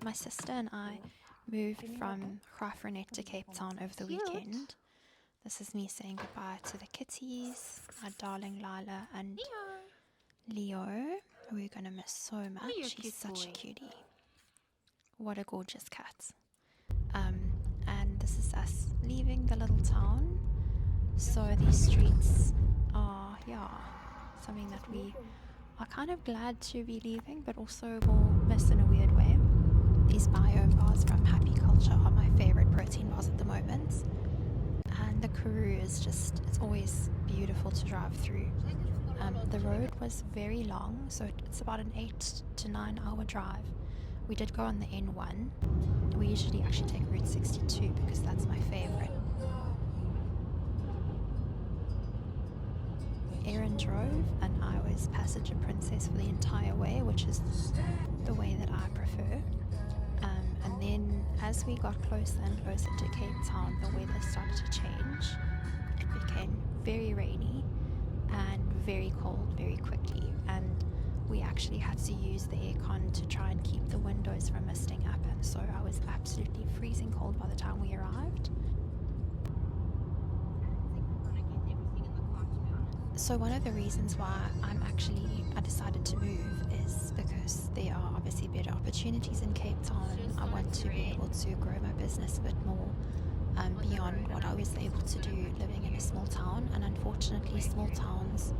My sister and I moved from Graaff-Reinet to Cape Town over the weekend. This is me saying goodbye to the kitties, my darling Lila and Leo, who we're going to miss so much. He's such a cutie. What a gorgeous cat. And this is us leaving the little town. So these streets are, something that we are kind of glad to be leaving, but also will miss in a weird way. These biome bars from Happy Culture are my favorite protein bars at the moment. And the Karoo is just, it's always beautiful to drive through. The road was very long, so it's about an 8 to 9 hour drive. We did go on the N1. We usually actually take Route 62 because that's my favorite. Erin drove and I was passenger princess for the entire way, which is the way that I prefer. And then as we got closer and closer to Cape Town, the weather started to change. It became very rainy and very cold very quickly, and we actually had to use the aircon to try and keep the windows from misting up, and so I was absolutely freezing cold by the time we arrived. So one of the reasons why I decided to move is because there are obviously better opportunities in Cape Town. I want to be able to grow my business a bit more beyond what I was able to do living in a small town, and unfortunately small towns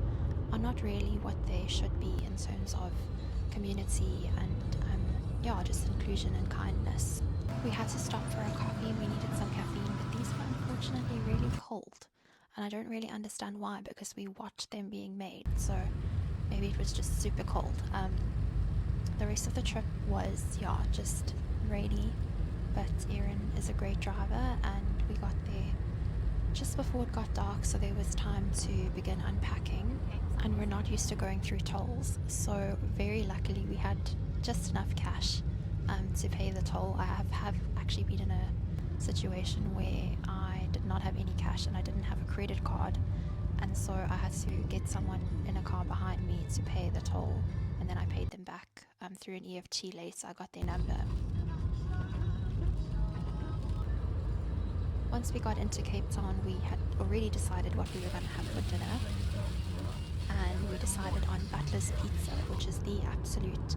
are not really what they should be in terms of community and just inclusion and kindness. We had to stop for a coffee. We needed some caffeine, but these were unfortunately really cold. And I don't really understand why, because we watched them being made, so maybe it was just super cold. The rest of the trip was, just rainy, but Erin is a great driver, and we got there just before it got dark, so there was time to begin unpacking, and we're not used to going through tolls, so very luckily we had just enough cash to pay the toll. I have actually been in a situation where I did not have any cash and I didn't have a credit card, and so I had to get someone in a car behind me to pay the toll, and then I paid them back through an EFT later. I got their number. Once we got into Cape Town, we had already decided what we were going to have for dinner, and we decided on Butler's Pizza, which is the absolute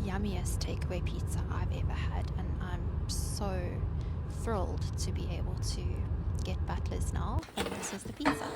yummiest takeaway pizza I've ever had, and I'm so thrilled to be able to get Butler's now, and this is the pizza.